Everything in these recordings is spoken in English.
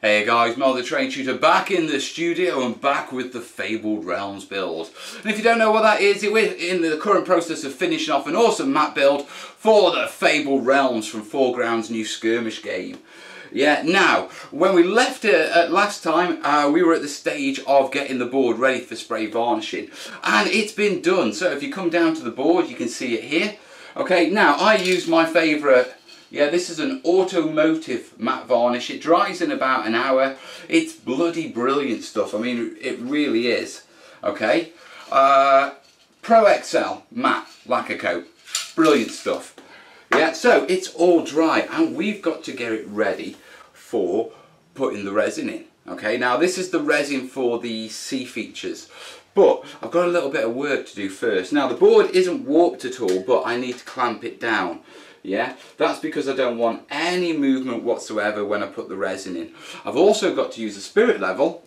Hey guys, Mel the Train Tutor back in the studio and back with the Fabled Realms build. And if you don't know what that is, we're in the current process of finishing off an awesome map build for the Fabled Realms from Foreground's new skirmish game. Yeah, now, when we left it last time, we were at the stage of getting the board ready for spray varnishing. And it's been done. So if you come down to the board, you can see it here. Okay, now I use my favourite. Yeah, this is an automotive matte varnish. It dries in about an hour. It's bloody brilliant stuff. I mean, it really is. Okay. Pro XL matte lacquer coat. Brilliant stuff. Yeah, so it's all dry and we've got to get it ready for putting the resin in. Okay, now this is the resin for the C features. But I've got a little bit of work to do first. Now the board isn't warped at all, but I need to clamp it down. Yeah, that's because I don't want any movement whatsoever when I put the resin in. I've also got to use a spirit level,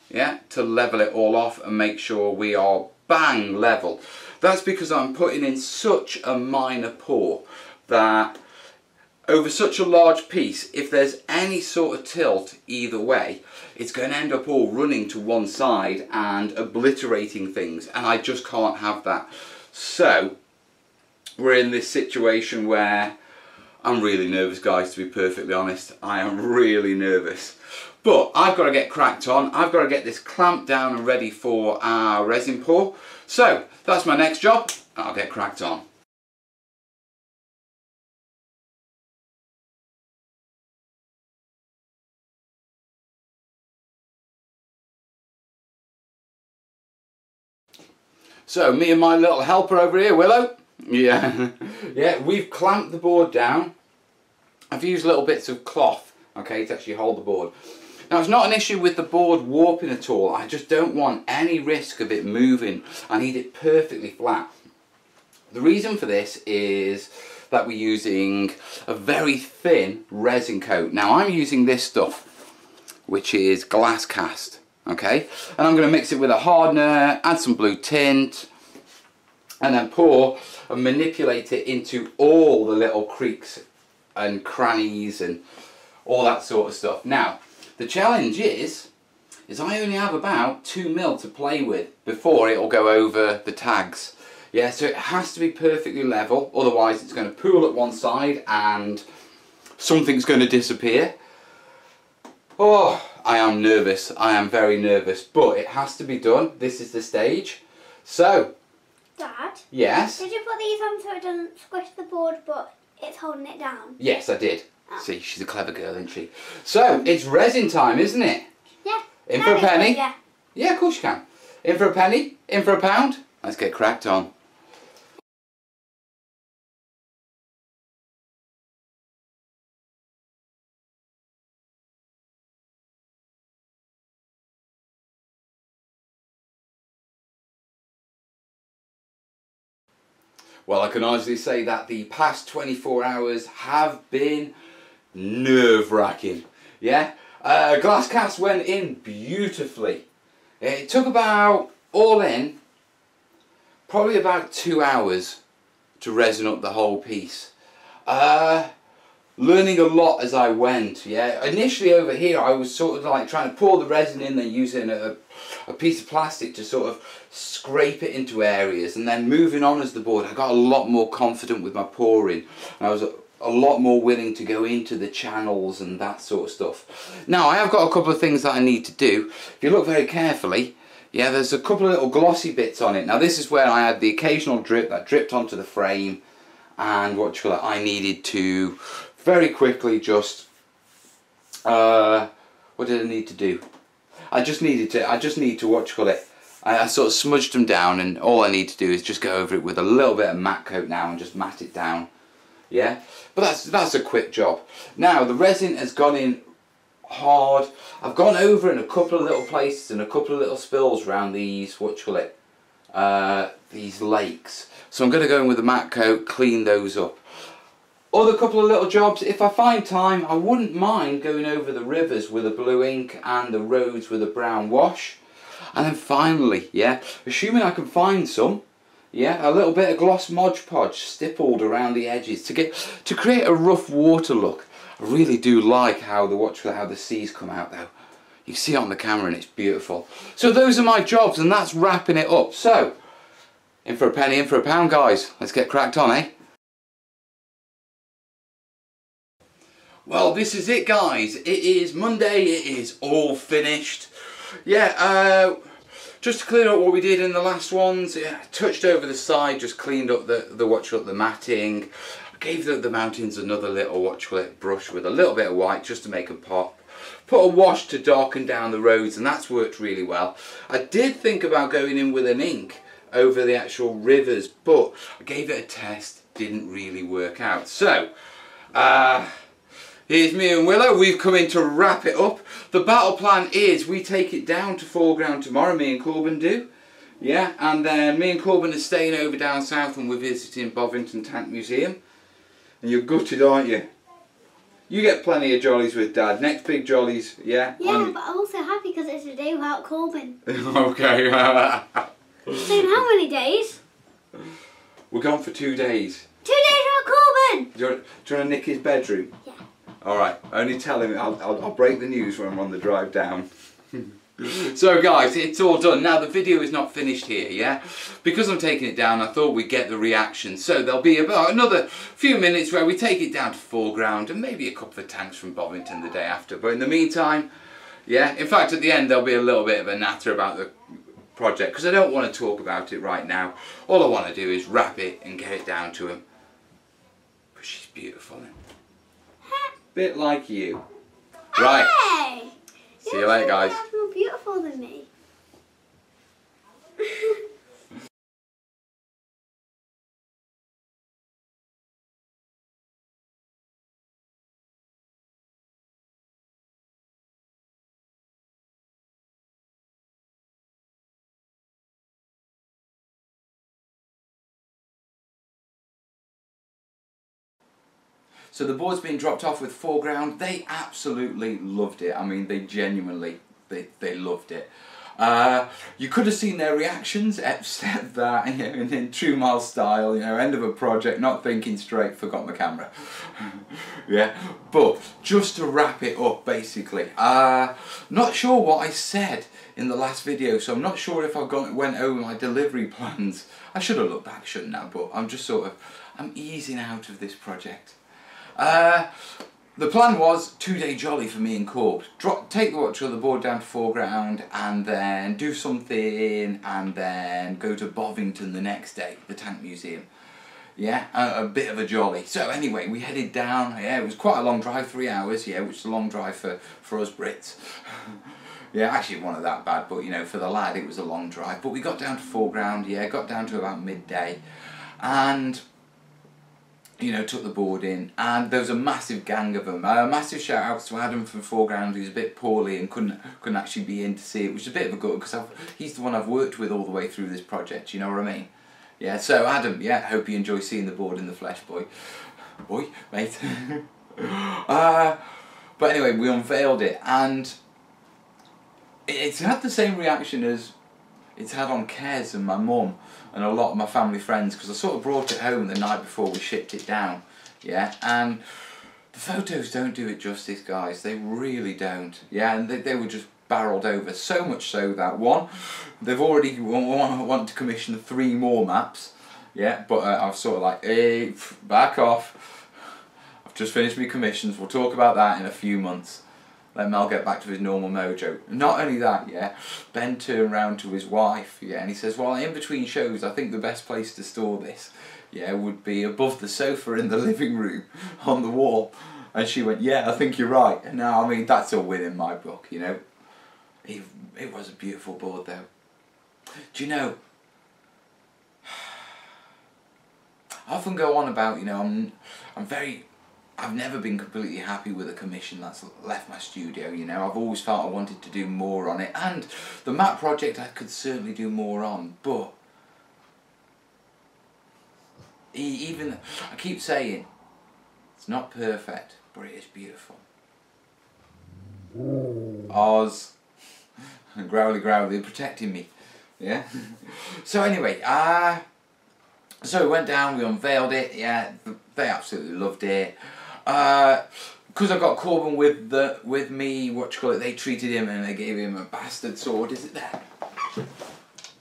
yeah, to level it all off and make sure we are bang level. That's because I'm putting in such a minor pour that over such a large piece, if there's any sort of tilt either way, it's going to end up all running to one side and obliterating things, and I just can't have that. So we're in this situation where I'm really nervous, guys, to be perfectly honest. I am really nervous. But I've got to get cracked on. I've got to get this clamped down and ready for our resin pour. So that's my next job. I'll get cracked on. So me and my little helper over here, Willow. Yeah, yeah, we've clamped the board down. I've used little bits of cloth, okay, to actually hold the board. Now it's not an issue with the board warping at all. I just don't want any risk of it moving. I need it perfectly flat. The reason for this is that we're using a very thin resin coat. Now I'm using this stuff, which is glass cast. Okay, and I'm going to mix it with a hardener, add some blue tint, and then pour and manipulate it into all the little creaks and crannies and all that sort of stuff. Now, the challenge is I only have about 2 mil to play with before it'll go over the tags. Yeah, so it has to be perfectly level, otherwise it's going to pool at one side and something's going to disappear. Oh, I am nervous. I am very nervous, but it has to be done. This is the stage. So, Dad? Yes? Did you put these on so it doesn't squish the board but it's holding it down? Yes, I did. Oh. See, she's a clever girl, isn't she? So, it's resin time, isn't it? Yeah. In for a penny? Yeah. Yeah, of course you can. In for a penny? In for a pound? Let's get cracked on. Well, I can honestly say that the past 24 hours have been nerve-wracking. Yeah? Glass cast went in beautifully. It took about, all in, probably about 2 hours to resin up the whole piece. Learning a lot as I went, yeah. Initially over here I was sort of like trying to pour the resin in, then using a piece of plastic to sort of scrape it into areas, and then moving on as the board I got a lot more confident with my pouring, and I was a lot more willing to go into the channels and that sort of stuff. Now I have got a couple of things that I need to do. If you look very carefully, yeah, there's a couple of little glossy bits on it. Now this is where I had the occasional drip that dripped onto the frame, and what you call it, I needed to very quickly just what did I need to do? I just need to what you call it, I sort of smudged them down, and all I need to do is just go over it with a little bit of matte coat now and just matte it down. Yeah, but that's a quick job. Now the resin has gone in hard. I've gone over in a couple of little places and a couple of little spills around these, what you call it, these lakes. So I'm going to go in with a matte coat, clean those up. Other couple of little jobs, if I find time, I wouldn't mind going over the rivers with a blue ink and the roads with a brown wash. And then finally, yeah, assuming I can find some, yeah, a little bit of gloss Mod Podge stippled around the edges to create a rough water look. I really do like how the seas come out though. You see it on the camera and it's beautiful. So those are my jobs, and that's wrapping it up. So, in for a penny, in for a pound, guys. Let's get cracked on, eh? Well, this is it, guys. It is Monday. It is all finished. Yeah, just to clear up what we did in the last ones. Yeah, touched over the side, just cleaned up the matting. I gave the mountains another little brush with a little bit of white just to make them pop. Put a wash to darken down the roads, and that's worked really well. I did think about going in with an ink over the actual rivers, but I gave it a test, didn't really work out. So, here's me and Willow. We've come in to wrap it up. The battle plan is we take it down to foreground tomorrow, me and Corbin do. Yeah, and then me and Corbin are staying over down south and we're visiting Bovington Tank Museum. And you're gutted, aren't you? You get plenty of jollies with Dad. Next big jollies, yeah? Yeah, but I'm also happy because it's a day without Corbin. Okay. So in how many days? We're gone for 2 days. 2 days without Corbin! Do you want to nick his bedroom? Yeah. Alright, only tell him, I'll break the news when we're on the drive down. So guys, it's all done. Now the video is not finished here, yeah? Because I'm taking it down, I thought we'd get the reaction. So there'll be about another few minutes where we take it down to foreground and maybe a couple of tanks from Bovington the day after. But in the meantime, yeah, in fact at the end there'll be a little bit of a natter about the project because I don't want to talk about it right now. All I want to do is wrap it and get it down to him. But she's beautiful, isn't it? Bit like you. Right. Hey! See you later, guys. You're more beautiful than me. So the board's been dropped off with foreground. They absolutely loved it. I mean, they genuinely, they loved it. You could have seen their reactions, except that, you know, in true Miles style, you know, end of a project, not thinking straight, forgot my camera. Yeah, but just to wrap it up, basically, not sure what I said in the last video, so I'm not sure if I went over my delivery plans. I should have looked back, shouldn't I? But I'm just sort of, I'm easing out of this project. The plan was 2-day jolly for me and Corb. Take the watch of the board down to foreground and then do something and then go to Bovington the next day, the Tank Museum. Yeah, a bit of a jolly. So anyway, we headed down. Yeah, it was quite a long drive, 3 hours, yeah, which is a long drive for us Brits. Yeah, actually it wasn't that bad, but you know, for the lad it was a long drive. But we got down to foreground, yeah, got down to about midday and you know, took the board in, and there was a massive gang of them. Massive shout outs to Adam from foreground, who's a bit poorly and couldn't actually be in to see it, which is a bit of a gut because he's the one I've worked with all the way through this project. You know what I mean? Yeah. So Adam, yeah, hope you enjoy seeing the board in the flesh, boy, mate. But anyway, we unveiled it, and it's had the same reaction as it's had on Kez and my mum and a lot of my family friends, because I sort of brought it home the night before we shipped it down, yeah, and the photos don't do it justice, guys, they really don't, yeah, and they were just barreled over, so much so that they've already want to commission 3 more maps, yeah, but I was sort of like, hey, back off, I've just finished my commissions, we'll talk about that in a few months. Let Mel get back to his normal mojo. Not only that, yeah, Ben turned round to his wife, yeah, and he says, well, in between shows, I think the best place to store this, yeah, would be above the sofa in the living room on the wall. And she went, yeah, I think you're right. And now, I mean, that's a win in my book, you know. It was a beautiful board, though. Do you know, I often go on about, you know, I've never been completely happy with a commission that's left my studio, you know. I've always felt I wanted to do more on it, and the map project I could certainly do more on, but even, I keep saying, it's not perfect, but it is beautiful. Oz, growly, they're protecting me, yeah. So anyway, so we went down, we unveiled it, yeah, they absolutely loved it. because I got Corbin with me, what you call it, they treated him and they gave him a bastard sword. Is it there?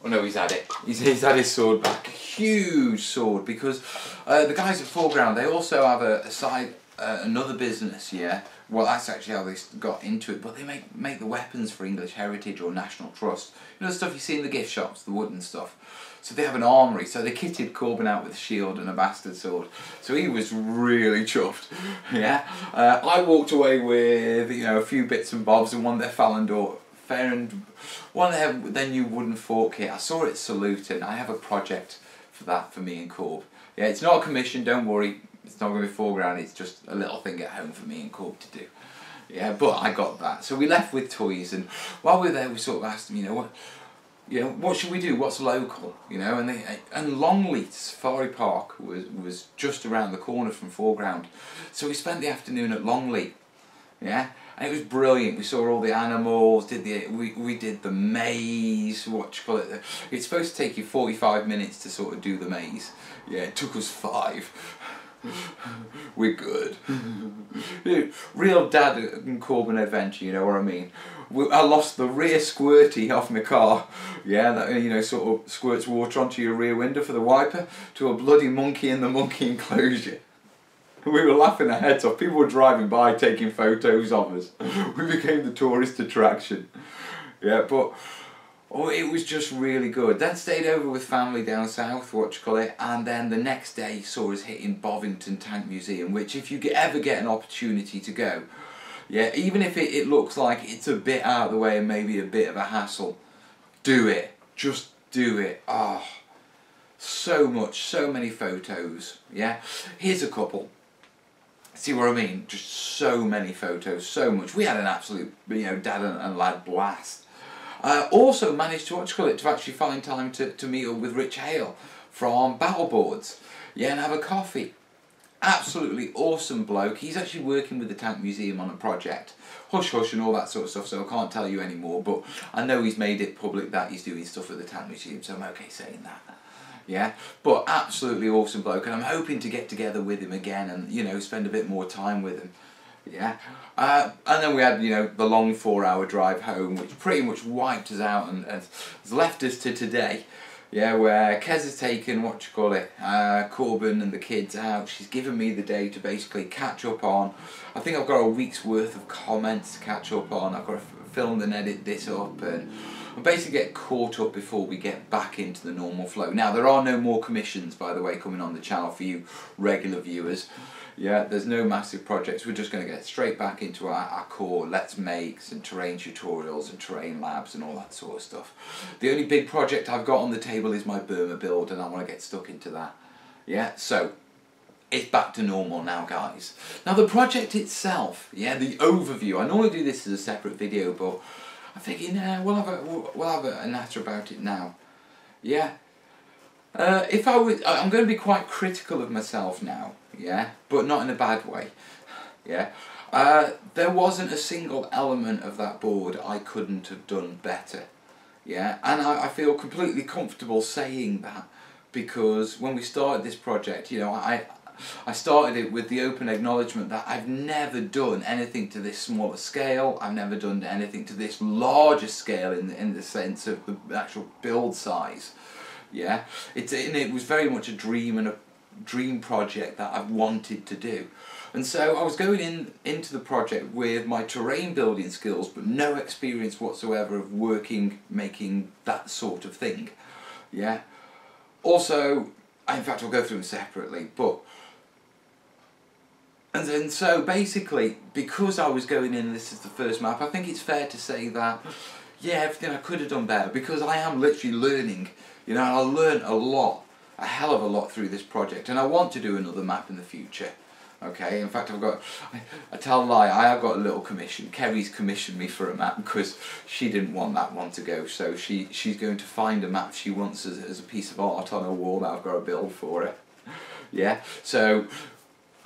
Oh no, he's had it. He's had his sword back. Huge sword, because the guys at Foreground, they also have a side, another business, yeah. Well, that's actually how they got into it, but they make the weapons for English Heritage or National Trust. You know the stuff you see in the gift shops, the wooden stuff. So they have an armoury, so they kitted Corbin out with a shield and a bastard sword. So he was really chuffed, yeah. I walked away with, you know, a few bits and bobs and one of their one of their new wooden fork kit. I saw it saluting. I have a project for that for me and Corb. Yeah, it's not a commission, don't worry. It's not going to be Foreground, it's just a little thing at home for me and Corb to do. Yeah, but I got that. So we left with toys, and while we were there we sort of asked them, what should we do? What's local? You know, and Longley Safari Park was just around the corner from Foreground. So we spent the afternoon at Longley. Yeah, and it was brilliant. We saw all the animals, we did the maze, what you call it. It's supposed to take you 45 minutes to sort of do the maze. Yeah, it took us 5. We're good. Real Dad and Corbin adventure, you know what I mean? I lost the rear squirty off my car, yeah, that, you know, sort of squirts water onto your rear window for the wiper, to a bloody monkey in the monkey enclosure. We were laughing our heads off. People were driving by taking photos of us. We became the tourist attraction. Yeah, but oh, it was just really good. Then stayed over with family down south, what you call it, and then the next day saw us hitting Bovington Tank Museum, which if you ever get an opportunity to go, yeah, even if it looks like it's a bit out of the way and maybe a bit of a hassle, do it. Just do it. Ah, oh, so much, so many photos, yeah. Here's a couple. See what I mean? Just so many photos, so much. We had an absolute, you know, dad and lad blast. Also managed to, to actually find time to meet up with Rich Hale from Battleboards, yeah, and have a coffee. Absolutely awesome bloke. He's actually working with the Tank Museum on a project. Hush hush and all that sort of stuff, so I can't tell you anymore, but I know he's made it public that he's doing stuff with the Tank Museum, so I'm okay saying that. Yeah, but absolutely awesome bloke, and I'm hoping to get together with him again and, you know, spend a bit more time with him. Yeah, and then we had, you know, the long 4-hour drive home, which pretty much wiped us out and has left us to today. Yeah, where Kez has taken, Corbin and the kids out. She's given me the day to basically catch up on. I think I've got a week's worth of comments to catch up on. I've got to film and edit this up and basically get caught up before we get back into the normal flow. Now, there are no more commissions, by the way, coming on the channel for you regular viewers. Yeah, there's no massive projects. We're just going to get straight back into our core Let's Makes and terrain tutorials and terrain labs and all that sort of stuff. The only big project I've got on the table is my Burma build, and I want to get stuck into that. Yeah, so it's back to normal now, guys. Now the project itself, yeah, the overview. I normally do this as a separate video, but I'm thinking, we'll have a natter about it now. Yeah. I'm going to be quite critical of myself now, yeah, but not in a bad way, yeah. There wasn't a single element of that board I couldn't have done better, yeah, and I feel completely comfortable saying that, because when we started this project, you know, I started it with the open acknowledgement that I've never done anything to this smaller scale. I've never done anything to this larger scale in the sense of the actual build size. Yeah, it was very much a dream and a dream project that I've wanted to do. And so I was going into the project with my terrain building skills, but no experience whatsoever of making that sort of thing. Yeah. Also, in fact, I'll go through them separately, but and then so basically, because I was going in, this is the first map, I think it's fair to say that, yeah, everything I could have done better, because I am literally learning. You know, I learned a hell of a lot through this project, and I want to do another map in the future. Okay, in fact, I tell a lie, I have got a little commission. Kerry's commissioned me for a map because she didn't want that one to go, so she's going to find a map she wants as a piece of art on a wall that I've got to build for her. Yeah, so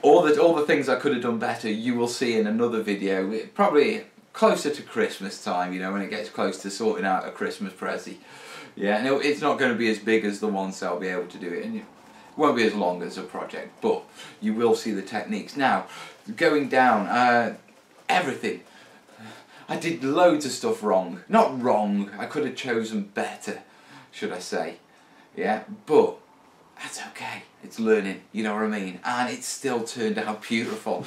all the things I could have done better, you will see in another video, probably closer to Christmas time, you know, when it gets close to sorting out a Christmas present. Yeah, no, it's not going to be as big as the one, so I'll be able to do it. And Won't be as long as a project, but you will see the techniques. Now, going down, everything. I did loads of stuff wrong. Not wrong, I could have chosen better, should I say. Yeah, but that's okay. It's learning, you know what I mean? And it still turned out beautiful.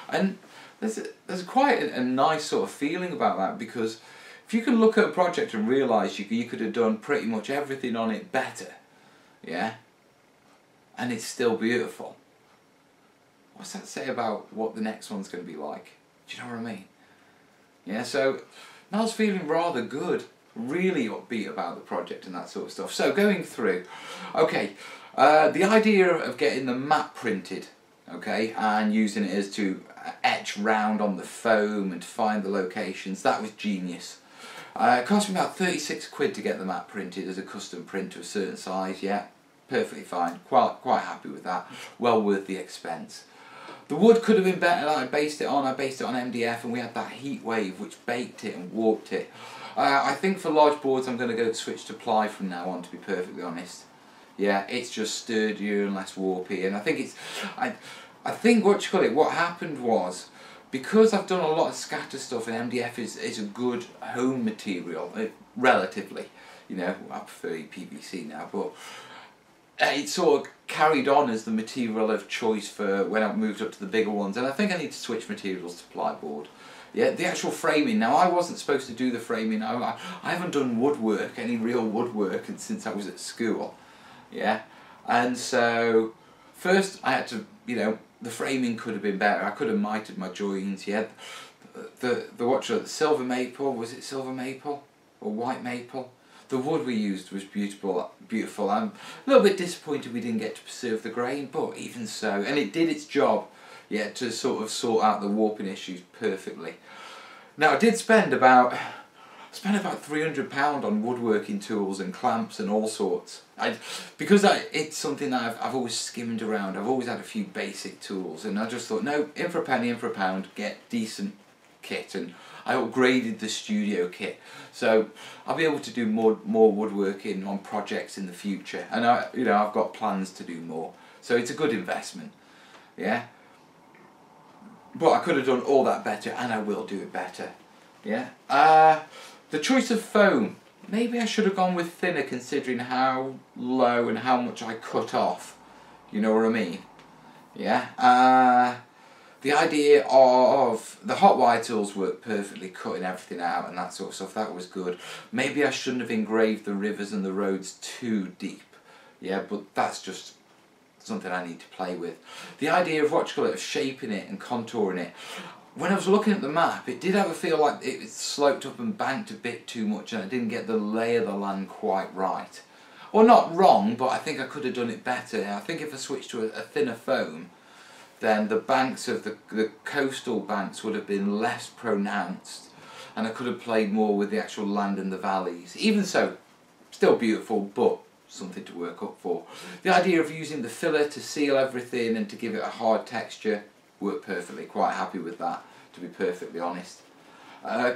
And there's quite a nice sort of feeling about that, because if you can look at a project and realise you could have done pretty much everything on it better, yeah, and it's still beautiful, what's that say about what the next one's going to be like? Do you know what I mean? Yeah, so I was feeling rather good, really upbeat about the project and that sort of stuff. So going through, okay, the idea of getting the map printed, okay, and using it as to etch round on the foam and to find the locations, that was genius. It cost me about 36 quid to get the map printed as a custom print to a certain size. Yeah, perfectly fine, quite happy with that, well worth the expense. The wood could have been better that I based it on MDF, and we had that heat wave which baked it and warped it. I think for large boards I'm going to go switch to ply from now on, to be perfectly honest. Yeah, it's just sturdier and less warpy, and I think it's, I think what happened was, because I've done a lot of scatter stuff, and MDF is a good home material, relatively, you know, I prefer PVC now, but it sort of carried on as the material of choice for when I moved up to the bigger ones, and I think I need to switch materials to plyboard. Yeah, the actual framing, now I wasn't supposed to do the framing, I haven't done woodwork, any real woodwork, since I was at school, yeah, and so first I had to, you know, the framing could have been better, I could have mitered my joins, yeah, the silver maple, was it silver maple or white maple? The wood we used was beautiful. I'm a little bit disappointed we didn't get to preserve the grain, but even so, and it did its job, yeah, to sort of sort out the warping issues perfectly. Now I did spend about £300 on woodworking tools and clamps and all sorts. Because it's something that I've always skimmed around. I've always had a few basic tools, and I just thought, no, in for a penny, in for a pound, get decent kit, and I upgraded the studio kit, so I'll be able to do more woodworking on projects in the future, and I've got plans to do more, so it's a good investment, yeah. But I could have done all that better, and I will do it better, yeah. The choice of foam, maybe I should have gone with thinner, considering how low and how much I cut off, you know what I mean, yeah. The idea of the hot wire tools worked perfectly, cutting everything out and that sort of stuff, that was good. Maybe I shouldn't have engraved the rivers and the roads too deep, yeah, but that's just something I need to play with. The idea of shaping it and contouring it, when I was looking at the map, it did have a feel like it sloped up and banked a bit too much, and I didn't get the lay of the land quite right. Well, not wrong, but I think I could have done it better. I think if I switched to a thinner foam, then the banks of the coastal banks would have been less pronounced, and I could have played more with the actual land and the valleys. Even so, still beautiful, but something to work up for. The idea of using the filler to seal everything and to give it a hard texture worked perfectly, quite happy with that, to be perfectly honest.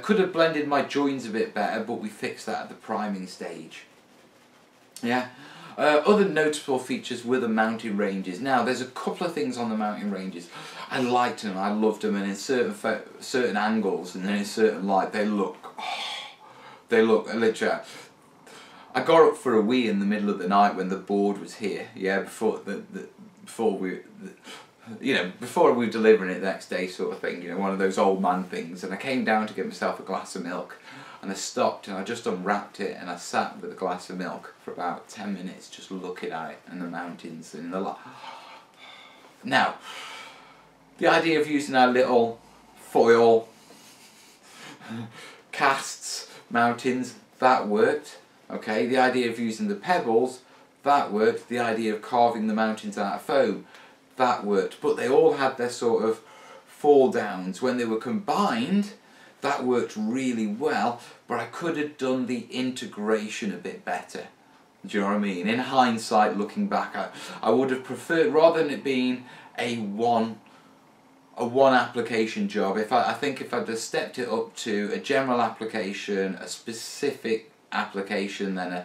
Could have blended my joins a bit better, but we fixed that at the priming stage. Yeah. Other notable features were the mountain ranges. Now, there's a couple of things on the mountain ranges. I liked them, I loved them, and in certain angles and then in certain light, they look literally. I got up for a wee in the middle of the night when the board was here. Yeah, before we were delivering it the next day, sort of thing. You know, one of those old man things. And I came down to get myself a glass of milk. And I stopped and I just unwrapped it, and I sat with a glass of milk for about 10 minutes just looking at it and the mountains and the light. Now, the idea of using our little foil casts, mountains, that worked. Okay, the idea of using the pebbles, that worked. The idea of carving the mountains out of foam, that worked. But they all had their sort of fall downs. When they were combined, that worked really well, but I could have done the integration a bit better. Do you know what I mean? In hindsight, looking back, I would have preferred, rather than it being a one application job, I think if I'd have stepped it up to a general application, a specific application, then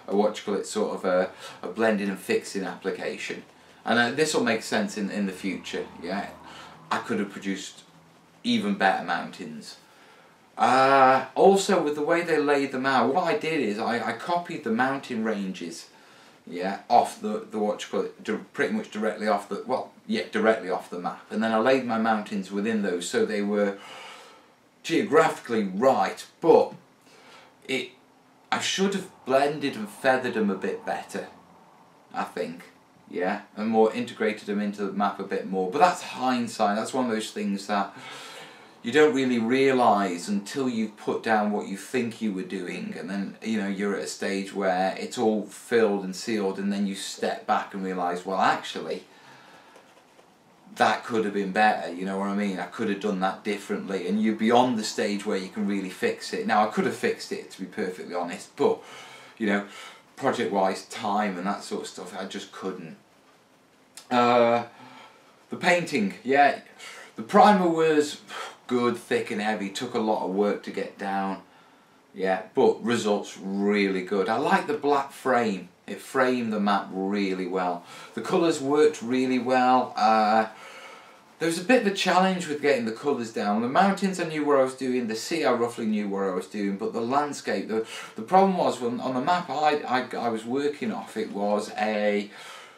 a blending and fixing application, And this will make sense in the future, yeah. I could have produced even better mountains. Also, with the way they laid them out, what I did is I copied the mountain ranges, yeah, off the what you call it, pretty much directly off the, well, yeah, directly off the map. And then I laid my mountains within those so they were geographically right, but I should have blended and feathered them a bit better, I think, yeah, and more integrated them into the map a bit more. But that's hindsight. That's one of those things that you don't really realise until you've put down what you think you were doing, and then, you know, you're at a stage where it's all filled and sealed, and then you step back and realise, well, actually, that could have been better, you know what I mean? I could have done that differently, and you're beyond the stage where you can really fix it. Now, I could have fixed it, to be perfectly honest, but, you know, project-wise, time and that sort of stuff, I just couldn't. The painting, yeah, the primer was good, thick and heavy, took a lot of work to get down, yeah, but results really good. I like the black frame. It framed the map really well. The colours worked really well. There was a bit of a challenge with getting the colours down. The mountains I knew where I was doing, the sea I roughly knew where I was doing, but the landscape, the problem was when on the map I was working off, it was a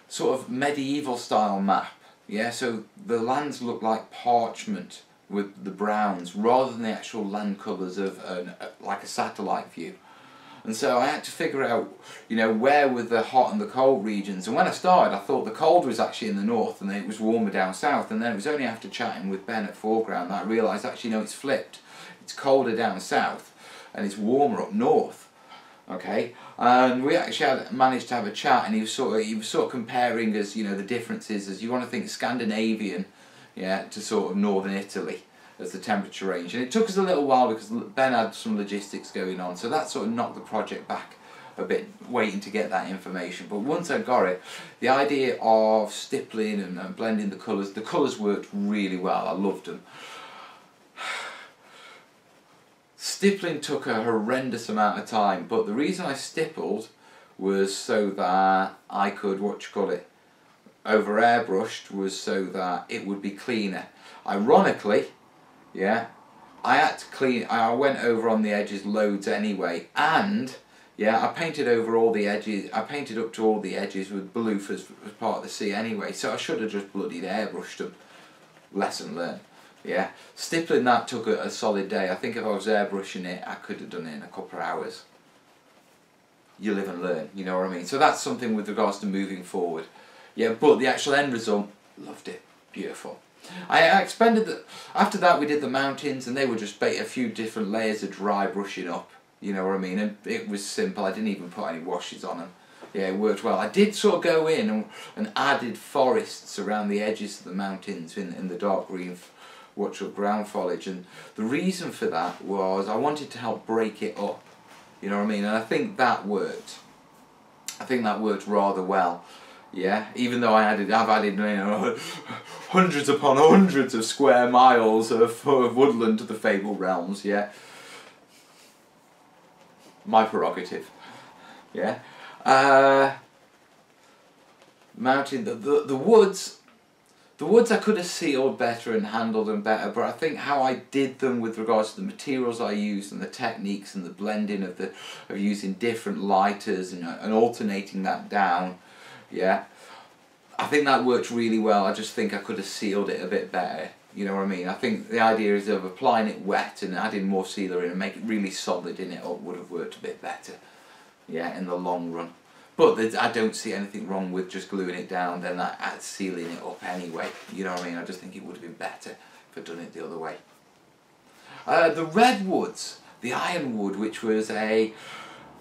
sort of medieval style map. Yeah, so the lands looked like parchment with the browns rather than the actual land colours of like a satellite view. And so I had to figure out, you know, where were the hot and the cold regions. And when I started, I thought the cold was actually in the north and then it was warmer down south. And then it was only after chatting with Ben at Foreground that I realised, actually, no, it's flipped. It's colder down south and it's warmer up north. Okay, and we actually managed to have a chat, and he was sort of comparing as, you know, the differences as you want to think Scandinavian, yeah, to sort of northern Italy as the temperature range. And it took us a little while because Ben had some logistics going on, so that sort of knocked the project back a bit, waiting to get that information. But once I got it, the idea of stippling and blending the colours worked really well. I loved them. Stippling took a horrendous amount of time, but the reason I stippled was so that I could, over airbrushed, was so that it would be cleaner. Ironically, yeah, I had to clean, I went over on the edges loads anyway, and yeah, I painted over all the edges, I painted up to all the edges with blue as part of the sea anyway, so I should have just bloody airbrushed them. Lesson learned. Yeah, stippling that took a solid day. I think if I was airbrushing it, I could have done it in a couple of hours. You live and learn, you know what I mean? So that's something with regards to moving forward. Yeah, but the actual end result, loved it. Beautiful. I expended after that we did the mountains, and they were just a few different layers of dry brushing up, you know what I mean? And it was simple. I didn't even put any washes on them. Yeah, it worked well. I did sort of go in and added forests around the edges of the mountains in the dark green ground foliage, and the reason for that was I wanted to help break it up, you know what I mean, and I think that worked. I think that worked rather well, yeah, even though I've added, you know, hundreds upon hundreds of square miles of woodland to the Fabled realms, yeah, my prerogative, yeah. Mountain, the woods. The woods I could have sealed better and handled them better, but I think how I did them with regards to the materials I used and the techniques and the blending of using different lighters and alternating that down, yeah, I think that worked really well. I just think I could have sealed it a bit better, you know what I mean? I think the idea is of applying it wet and adding more sealer in and make it really solid in it up would have worked a bit better, yeah, in the long run. But I don't see anything wrong with just gluing it down, then sealing it up anyway. You know what I mean? I just think it would have been better if I'd done it the other way. The redwoods, the ironwood, which was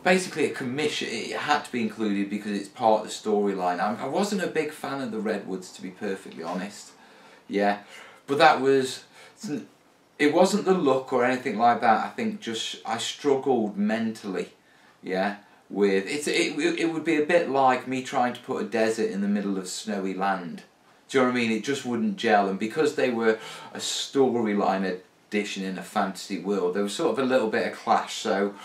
basically a commission, it had to be included because it's part of the storyline. I wasn't a big fan of the redwoods, to be perfectly honest. Yeah, but it wasn't the look or anything like that. I think just I struggled mentally. Yeah. With it would be a bit like me trying to put a desert in the middle of snowy land. Do you know what I mean? It just wouldn't gel, and because they were a storyline addition in a fantasy world, there was sort of a little bit of clash. So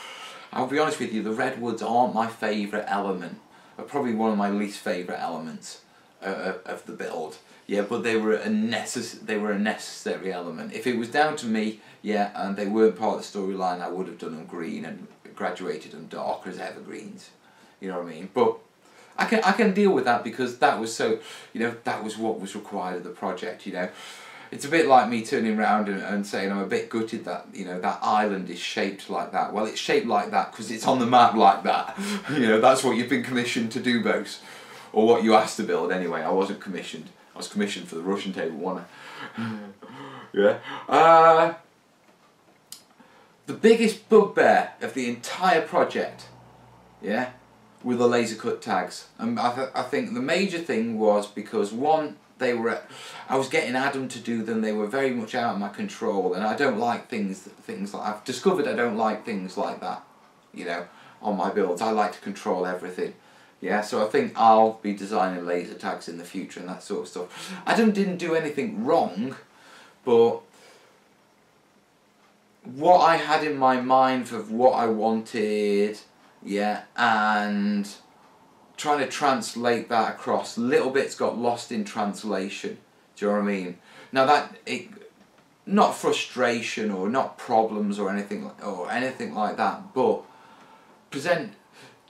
I'll be honest with you, the redwoods aren't my favourite element. They're probably one of my least favourite elements of the build. Yeah, but they were a necessary element. If it was down to me, yeah, and they weren't part of the storyline, I would have done them green and graduated them darker as evergreens. You know what I mean? But I can deal with that because that was so, you know, that was what was required of the project. You know, it's a bit like me turning around and saying I'm a bit gutted that, you know, that island is shaped like that. Well, it's shaped like that because it's on the map like that. You know, that's what you've been commissioned to do, Bose, or what you asked to build. Anyway, I wasn't commissioned. I was commissioned for the Russian table, wasn't I? Yeah. The biggest bugbear of the entire project, yeah, were the laser cut tags. And I think the major thing was because one, I was getting Adam to do them. They were very much out of my control, and I don't like things like I've discovered. I don't like things like that, you know, on my builds. I like to control everything. Yeah, so I think I'll be designing laser tags in the future and that sort of stuff. Adam didn't do anything wrong, but what I had in my mind of what I wanted, yeah, and trying to translate that across, little bits got lost in translation. Do you know what I mean? Now not frustration or not problems or anything like that, but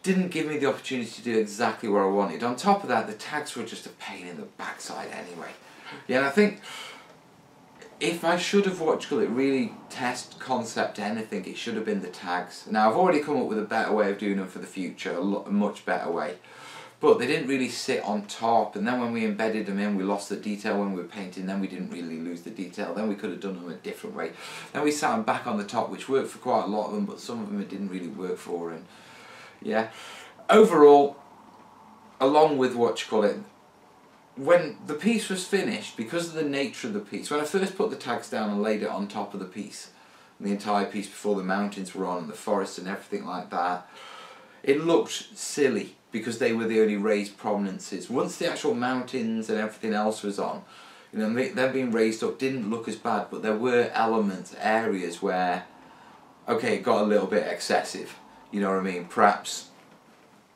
didn't give me the opportunity to do exactly what I wanted. On top of that, the tags were just a pain in the backside anyway. Yeah, and I think if I should have really test concept anything, it should have been the tags. Now I've already come up with a better way of doing them for the future, a much better way. But they didn't really sit on top, and then when we embedded them in, we lost the detail when we were painting, then we didn't really lose the detail, then we could have done them a different way. Then we sat them back on the top, which worked for quite a lot of them, but some of them it didn't really work for, and yeah. Overall, along with when the piece was finished, because of the nature of the piece, when I first put the tags down and laid it on top of the piece, the entire piece before the mountains were on, and the forest and everything like that, it looked silly because they were the only raised prominences. Once the actual mountains and everything else was on, you know, them being raised up didn't look as bad, but there were areas where, okay, it got a little bit excessive. You know what I mean? Perhaps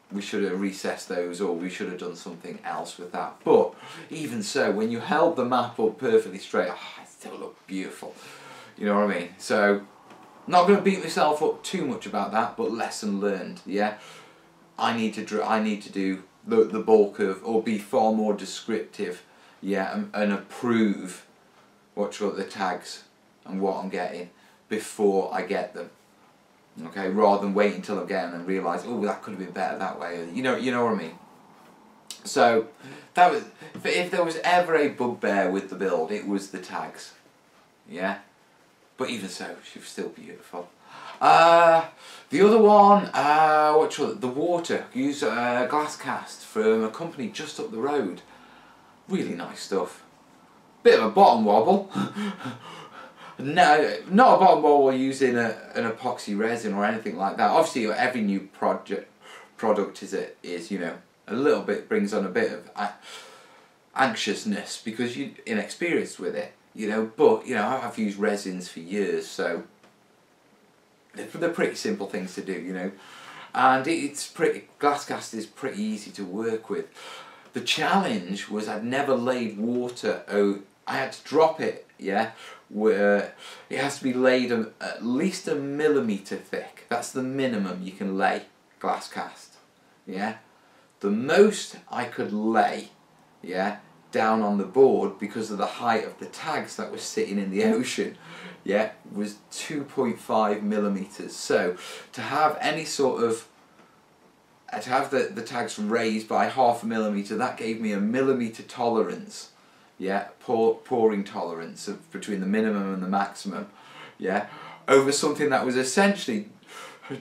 we should have recessed those, or we should have done something else with that. But even so, when you held the map up perfectly straight, it still looked beautiful. You know what I mean? So, not going to beat myself up too much about that, but lesson learned. Yeah, I need to do the bulk of, or be far more descriptive. Yeah, and approve the tags and what I'm getting before I get them. Okay, rather than wait until I'm getting them and realise, oh, that could have been better that way. You know what I mean? So that was, if there was ever a bugbear with the build, it was the tags. Yeah, but even so, she was still beautiful. The other one, the water. Use a glass cast from a company just up the road. Really nice stuff. Bit of a bottom wobble. No, not a bottom wobble using an epoxy resin or anything like that. Obviously, every new product is you know, a little bit brings on a bit of anxiousness because you're inexperienced with it. You know, but you know, I've used resins for years, so they're pretty simple things to do. You know, and glass cast is pretty easy to work with. The challenge was I'd never laid water. I had to drop it. Yeah, where it has to be laid at least 1 millimetre thick. That's the minimum you can lay glass cast. Yeah, the most I could lay, yeah, down on the board because of the height of the tags that were sitting in the ocean, yeah, was 2.5 millimetres. So to have any sort of to have the tags raised by 0.5 millimetre, that gave me a millimetre tolerance. Yeah, pouring tolerance of between the minimum and the maximum, yeah, over something that was essentially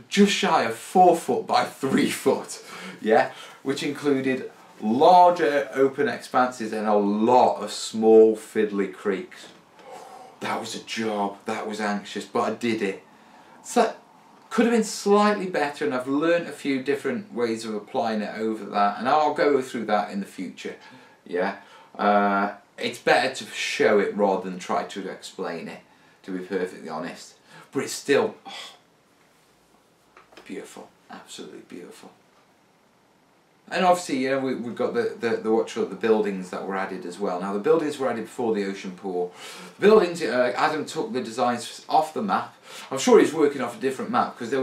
just shy of 4 foot by 3 foot, yeah, which included larger open expanses and a lot of small fiddly creeks. That was a job, that was anxious, but I did it. So could have been slightly better, and I've learnt a few different ways of applying it over that, and I'll go through that in the future, yeah. It's better to show it rather than try to explain it, to be perfectly honest. But it's still beautiful, absolutely beautiful. And obviously, you know, we've got the buildings that were added as well. Now the buildings were added before the ocean pool. The buildings, Adam took the designs off the map. I'm sure he's working off a different map because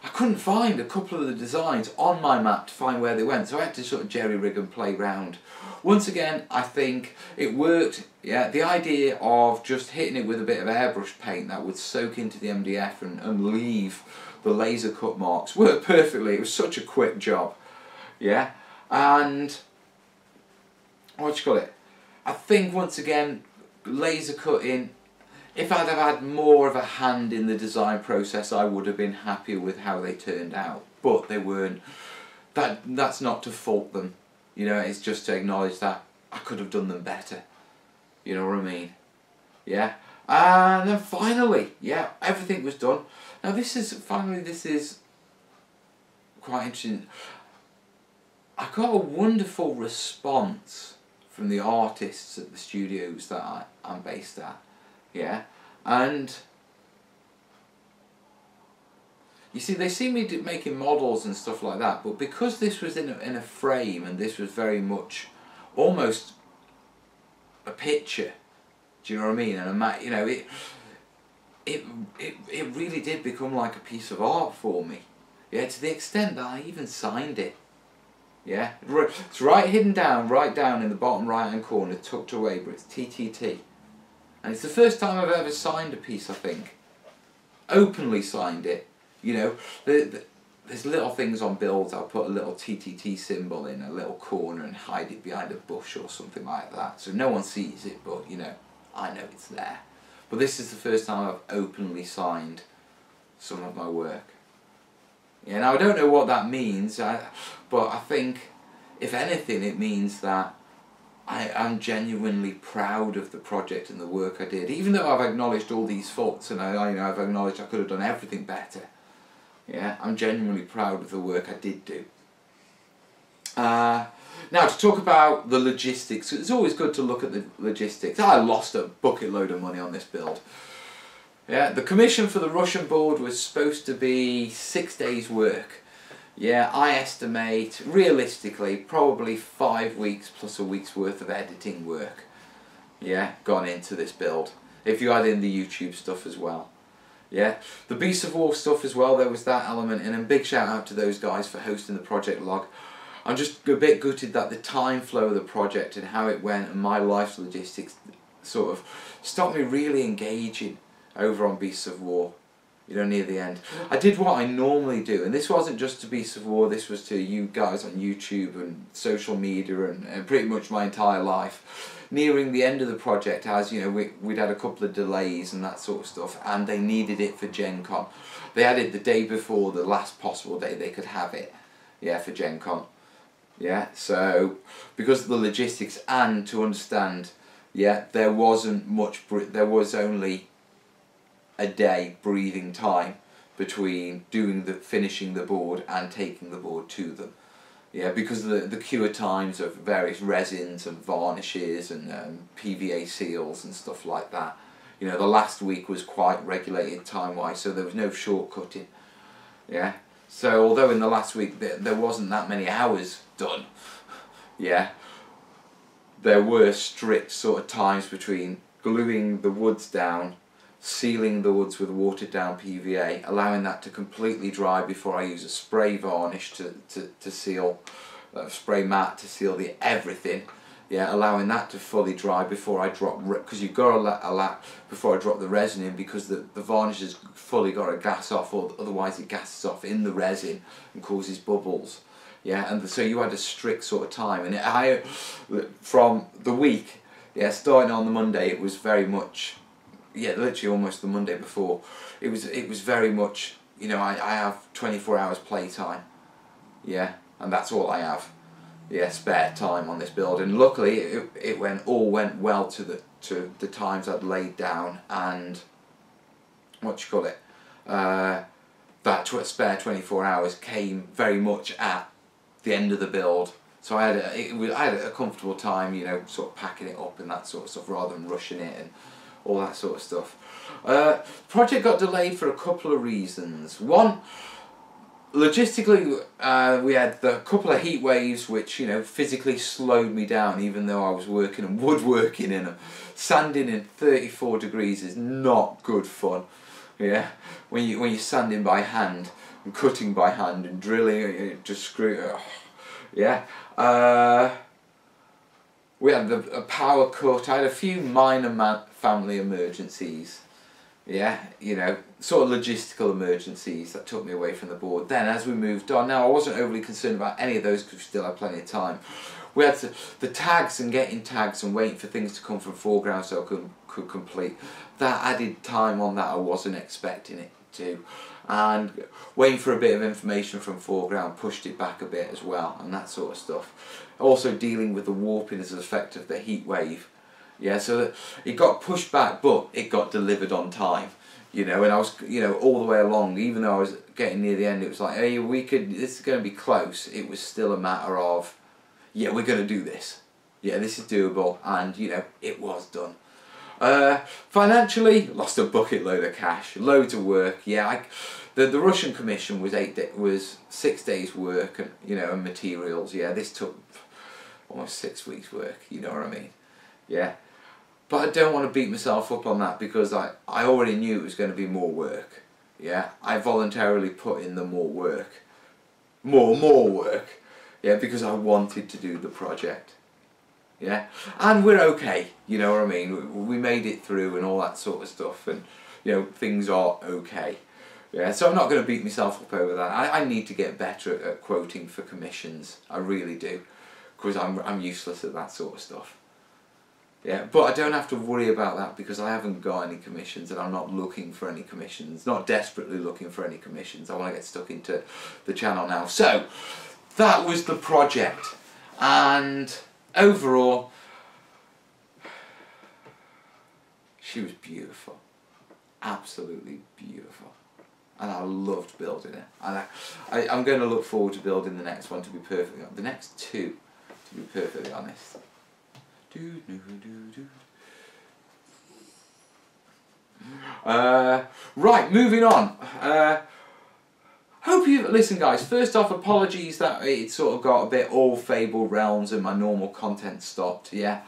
I couldn't find a couple of the designs on my map to find where they went, so I had to sort of jerry rig and play around. Once again, I think it worked. Yeah, the idea of just hitting it with a bit of airbrush paint that would soak into the MDF and leave the laser cut marks worked perfectly. It was such a quick job. Yeah, and what you call it? I think once again, laser cutting. If I'd have had more of a hand in the design process, I would have been happier with how they turned out. But they weren't. That's not to fault them. You know, it's just to acknowledge that I could have done them better. You know what I mean? Yeah. And then finally, yeah, everything was done. Now this is quite interesting. I got a wonderful response from the artists at the studios that I'm based at. Yeah, and you see, they see me making models and stuff like that, but because this was in a frame and this was very much almost a picture, do you know what I mean? And you know, it really did become like a piece of art for me. Yeah, to the extent that I even signed it. Yeah, it's right down in the bottom right hand corner, tucked away, but it's TTT. And it's the first time I've ever signed a piece, I think. Openly signed it. You know, there's little things on builds, I'll put a little TTT symbol in a little corner and hide it behind a bush or something like that. So no one sees it, but, you know, I know it's there. But this is the first time I've openly signed some of my work. Yeah, now I don't know what that means, but I think, if anything, it means that I am genuinely proud of the project and the work I did, even though I've acknowledged all these faults and I've acknowledged I could have done everything better. Yeah, I'm genuinely proud of the work I did do. Now to talk about the logistics, it's always good to look at the logistics. I lost a bucket load of money on this build. Yeah, the commission for the Russian board was supposed to be 6 days work. Yeah, I estimate, realistically, probably 5 weeks plus a week's worth of editing work, yeah, gone into this build. If you add in the YouTube stuff as well. Yeah, the Beasts of War stuff as well, there was that element, and a big shout out to those guys for hosting the project log. I'm just a bit gutted that the time flow of the project and how it went and my life's logistics sort of stopped me really engaging over on Beasts of War. You know, near the end. I did what I normally do, and this wasn't just to Beasts of War, this was to you guys on YouTube and social media and pretty much my entire life. Nearing the end of the project, as you know, we'd had a couple of delays and that sort of stuff, and they needed it for Gen Con. They had it the day before the last possible day they could have it, yeah, for Gen Con. Yeah, so because of the logistics and to understand, yeah, there wasn't much, there was only a day breathing time between finishing the board and taking the board to them. Yeah, because of the cure times of various resins and varnishes and PVA seals and stuff like that. You know, the last week was quite regulated time-wise, so there was no shortcutting. Yeah, so although in the last week there wasn't that many hours done, yeah, there were strict sort of times between gluing the woods down, sealing the woods with watered down PVA, allowing that to completely dry before I use a spray varnish to seal, spray matte to seal the everything, yeah, allowing that to fully dry before I drop, because you've got to allow before I drop the resin in, because the varnish has fully got to gas off, or otherwise it gases off in the resin and causes bubbles. Yeah, and so you had a strict sort of time, and from the week, yeah, starting on the Monday, it was very much, yeah, literally almost the Monday before, it was very much, you know, I have 24 hours playtime, yeah, and that's all I have, yeah, spare time on this build, and luckily it all went well to the times I'd laid down, and that spare 24 hours came very much at the end of the build. So I had a comfortable time, you know, sort of packing it up and that sort of stuff, rather than rushing it and all that sort of stuff. Project got delayed for a couple of reasons. One, logistically, we had the couple of heat waves which, you know, physically slowed me down, even though I was working and woodworking in them. Sanding in 34 degrees is not good fun. Yeah, when you're sanding by hand and cutting by hand and drilling, just screw. Yeah. We had a power cut. I had a few minor family emergencies. Yeah, you know, sort of logistical emergencies that took me away from the board. Then as we moved on, now I wasn't overly concerned about any of those because we still had plenty of time. We had the tags and getting tags and waiting for things to come from foreground so I could complete. That added time on that I wasn't expecting it to. And waiting for a bit of information from foreground pushed it back a bit as well, and that sort of stuff. Also dealing with the warping as an effect of the heat wave. Yeah, so that it got pushed back, but it got delivered on time. You know, and I was, you know, all the way along, even though I was getting near the end, it was like, hey, this is going to be close. It was still a matter of, yeah, we're going to do this. Yeah, this is doable, and, you know, it was done. Financially, lost a bucket load of cash, loads of work. Yeah, the Russian commission was 6 days work, and, you know, and materials. Yeah, this took almost 6 weeks work. You know what I mean? Yeah. But I don't want to beat myself up on that because I already knew it was going to be more work. Yeah, I voluntarily put in the more work. More work. Yeah, because I wanted to do the project. Yeah, and we're okay, you know what I mean? We made it through and all that sort of stuff, and, you know, things are okay. Yeah, so I'm not going to beat myself up over that. I need to get better at quoting for commissions. I really do, because I'm useless at that sort of stuff. Yeah, but I don't have to worry about that because I haven't got any commissions and I'm not looking for any commissions. Not desperately looking for any commissions. I want to get stuck into the channel now. So, that was the project. And overall, she was beautiful. Absolutely beautiful. And I loved building it. And I'm going to look forward to building the next one, to be perfectly honest. The next two, to be perfectly honest. Right, moving on. Hope you listen, guys. First off, apologies that it sort of got a bit all Fabled Realms and my normal content stopped. Yeah,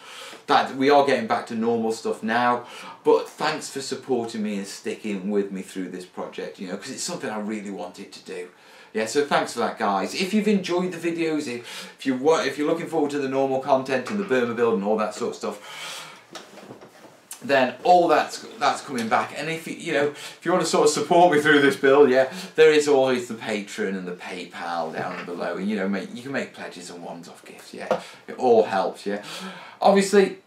that we are getting back to normal stuff now. But thanks for supporting me and sticking with me through this project. You know, because it's something I really wanted to do. Yeah, so thanks for that, guys. If you've enjoyed the videos, if you're looking forward to the normal content and the Burma build and all that sort of stuff, then all that's coming back. And if you know, if you want to sort of support me through this build, yeah, there is always the Patreon and the PayPal down below, and, you know, you can make pledges and one-off gifts. Yeah, it all helps. Yeah, obviously,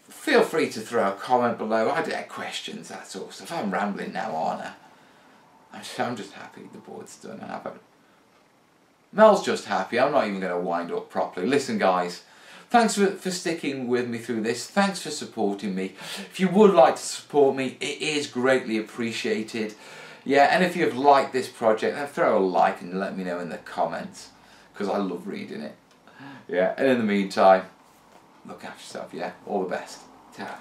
feel free to throw a comment below. I get questions, that sort of stuff. I'm rambling now, aren't I? I'm just happy the board's done. Mel's just happy. I'm not even going to wind up properly. Listen, guys, thanks for sticking with me through this. Thanks for supporting me. If you would like to support me, it is greatly appreciated. Yeah, and if you've liked this project, then throw a like and let me know in the comments, because I love reading it. Yeah, and in the meantime, look after yourself, yeah? All the best. Ta.